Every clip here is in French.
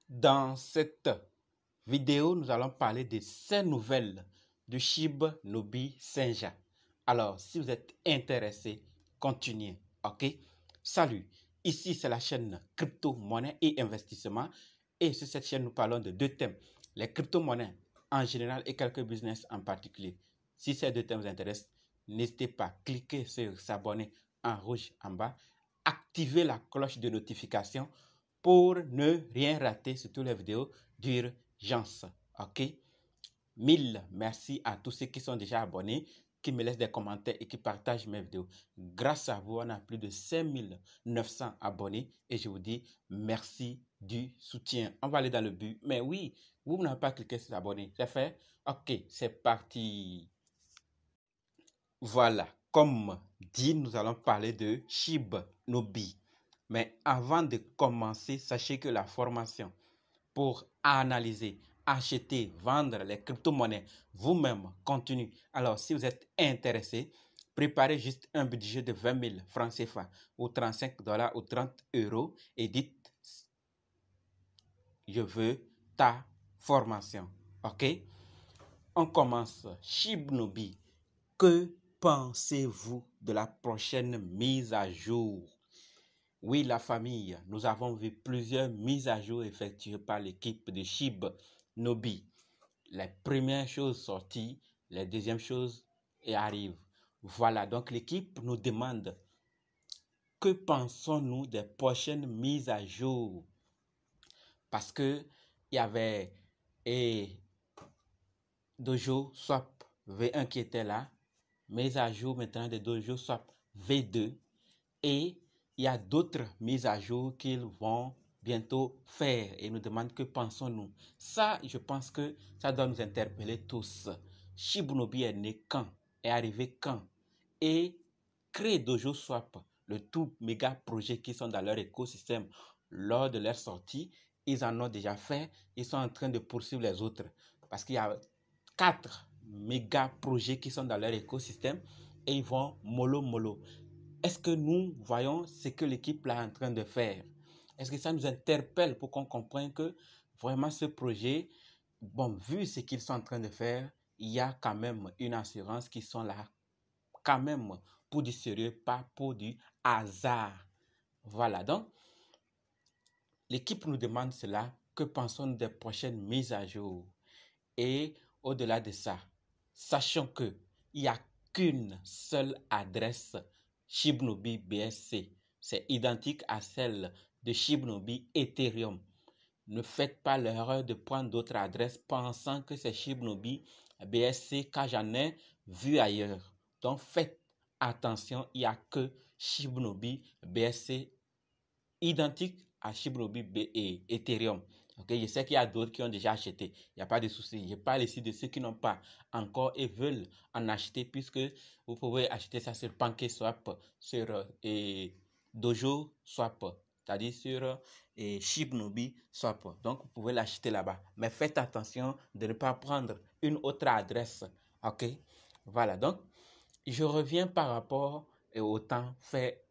Dans cette vidéo, nous allons parler de 5 nouvelles du SHIB Nobi Senja. Alors, si vous êtes intéressé, continuez, ok? Salut, ici c'est la chaîne crypto-monnaie et investissement. Et sur cette chaîne, nous parlons de 2 thèmes. Les crypto-monnaies en général et quelques business en particulier. Si ces 2 thèmes vous intéressent, n'hésitez pas à cliquer sur s'abonner en rouge en bas. Activez la cloche de notification pour ne rien rater sur toutes les vidéos d'urgence. Ok? 1000 merci à tous ceux qui sont déjà abonnés, qui me laissent des commentaires et qui partagent mes vidéos. Grâce à vous, on a plus de 5900 abonnés et je vous dis merci du soutien. On va aller dans le but. Mais oui, vous n'avez pas cliqué sur s'abonner. C'est fait? Ok, c'est parti. Voilà, comme dit, nous allons parler de SHIB Nobi. Mais avant de commencer, sachez que la formation pour analyser, acheter, vendre les crypto-monnaies vous-même continue. Alors, si vous êtes intéressé, préparez juste un budget de 20 000 francs CFA ou 35 $ ou 30 € et dites je veux ta formation. Ok? On commence. SHIB Nobi. Que pensez-vous de la prochaine mise à jour? Oui, la famille, nous avons vu plusieurs mises à jour effectuées par l'équipe de SHIB Nobi. Les premières choses sorties, les deuxièmes choses arrivent. Voilà, donc l'équipe nous demande que pensons-nous des prochaines mises à jour? Parce que il y avait Dojo Swap V1 qui était là, mise à jour maintenant de Dojo Swap V2 et il y a d'autres mises à jour qu'ils vont bientôt faire et nous demandent que pensons-nous. Ça, je pense que ça doit nous interpeller tous. SHIB Nobi est né quand? Est arrivé quand? Et créer Dojo Swap, le tout méga projet qui sont dans leur écosystème lors de leur sortie, ils en ont déjà fait, ils sont en train de poursuivre les autres. Parce qu'il y a 4 méga projets qui sont dans leur écosystème et ils vont mollo. Est-ce que nous voyons ce que l'équipe est en train de faire? Est-ce que ça nous interpelle pour qu'on comprenne que vraiment ce projet, bon, vu ce qu'ils sont en train de faire, il y a quand même une assurance qui sont là, quand même pour du sérieux, pas pour du hasard. Voilà, donc, l'équipe nous demande cela. Que pensons-nous des prochaines mises à jour? Et au-delà de ça, sachant qu'il n'y a qu'une seule adresse SHIB Nobi BSC. C'est identique à celle de SHIB Nobi Ethereum. Ne faites pas l'erreur de prendre d'autres adresses pensant que c'est SHIB Nobi BSC car j'en ai vu ailleurs. Donc faites attention, il n'y a que SHIB Nobi BSC identique à SHIB Nobi et Ethereum. Okay, je sais qu'il y a d'autres qui ont déjà acheté. Il n'y a pas de souci. Je parle ici de ceux qui n'ont pas encore et veulent en acheter puisque vous pouvez acheter ça sur PancakeSwap, sur Dojo Swap, c'est-à-dire sur SHIB Nobi Swap. Donc, vous pouvez l'acheter là-bas. Mais faites attention de ne pas prendre une autre adresse. OK? Voilà. Donc, je reviens par rapport au temps fait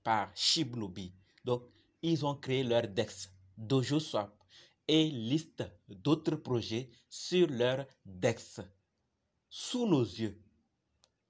par SHIB Nobi. Donc, ils ont créé leur DEX, Dojo Swap, et liste d'autres projets sur leur DEX, sous nos yeux.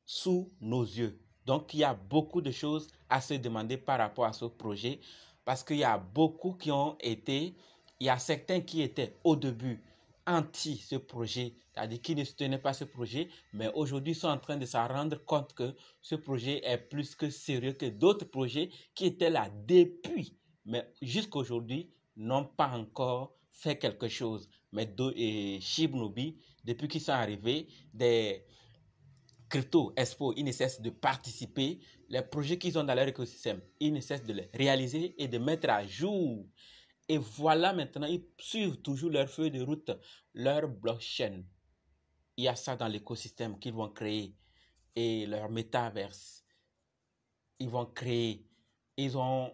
Sous nos yeux. Donc, il y a beaucoup de choses à se demander par rapport à ce projet, parce qu'il y a beaucoup qui ont été, il y a certains qui étaient au début anti ce projet, c'est-à-dire qui ne soutenaient pas ce projet, mais aujourd'hui sont en train de s'en rendre compte que ce projet est plus que sérieux que d'autres projets qui étaient là depuis, mais jusqu'à aujourd'hui n'ont pas encore fait quelque chose. Mais SHIB Nobi, depuis qu'ils sont arrivés, des Crypto Expo, ils ne cessent de participer. Les projets qu'ils ont dans leur écosystème, ils ne cessent de les réaliser et de mettre à jour. Et voilà maintenant, ils suivent toujours leur feuille de route, leur blockchain. Il y a ça dans l'écosystème qu'ils vont créer et leur métaverse. Ils vont créer. Ils ont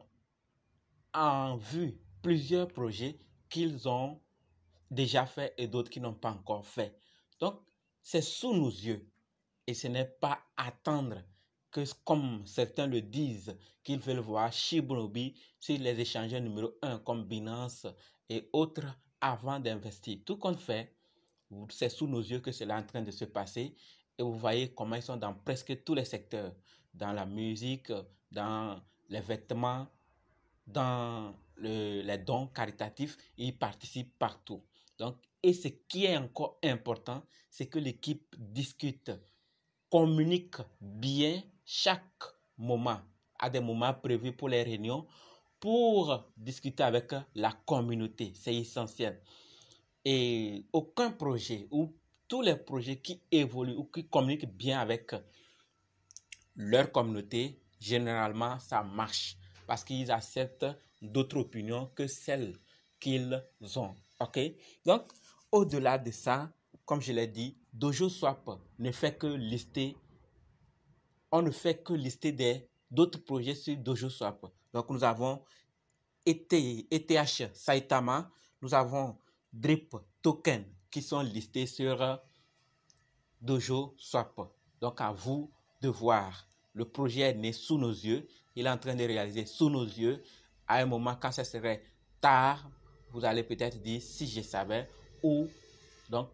en vue plusieurs projets qu'ils ont déjà fait et d'autres qui n'ont pas encore fait. Donc, c'est sous nos yeux. Et ce n'est pas attendre que, comme certains le disent, qu'ils veulent voir SHIB Nobi sur les échangeurs numéro 1 comme Binance et autres avant d'investir. Tout compte fait, c'est sous nos yeux que cela est en train de se passer et vous voyez comment ils sont dans presque tous les secteurs, dans la musique, dans les vêtements, dans les dons caritatifs, ils participent partout. Donc, et ce qui est encore important, c'est que l'équipe discute, communique bien chaque moment, à des moments prévus pour les réunions, pour discuter avec la communauté. C'est essentiel. Et aucun projet ou tous les projets qui évoluent ou qui communiquent bien avec leur communauté, généralement, ça marche parce qu'ils acceptent d'autres opinions que celles qu'ils ont. OK? Donc, au-delà de ça, comme je l'ai dit, DojoSwap ne fait que lister, on ne fait que lister d'autres projets sur DojoSwap. Donc, nous avons ETH Saitama, nous avons Drip Token qui sont listés sur DojoSwap. Donc, à vous de voir. Le projet est né sous nos yeux. Il est en train de réaliser sous nos yeux. À un moment, quand ce serait tard, vous allez peut-être dire si je savais. Ou donc,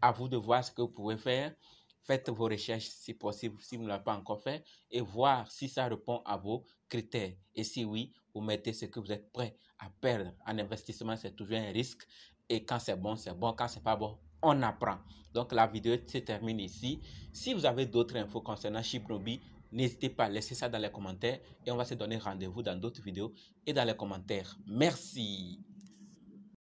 à vous de voir ce que vous pouvez faire. Faites vos recherches si possible, si vous ne l'avez pas encore fait, et voir si ça répond à vos critères. Et si oui, vous mettez ce que vous êtes prêt à perdre. En investissement, c'est toujours un risque. Et quand c'est bon, c'est bon. Quand c'est pas bon, on apprend. Donc, la vidéo se termine ici. Si vous avez d'autres infos concernant Shiprobi, n'hésitez pas à laisser ça dans les commentaires et on va se donner rendez-vous dans d'autres vidéos et dans les commentaires. Merci.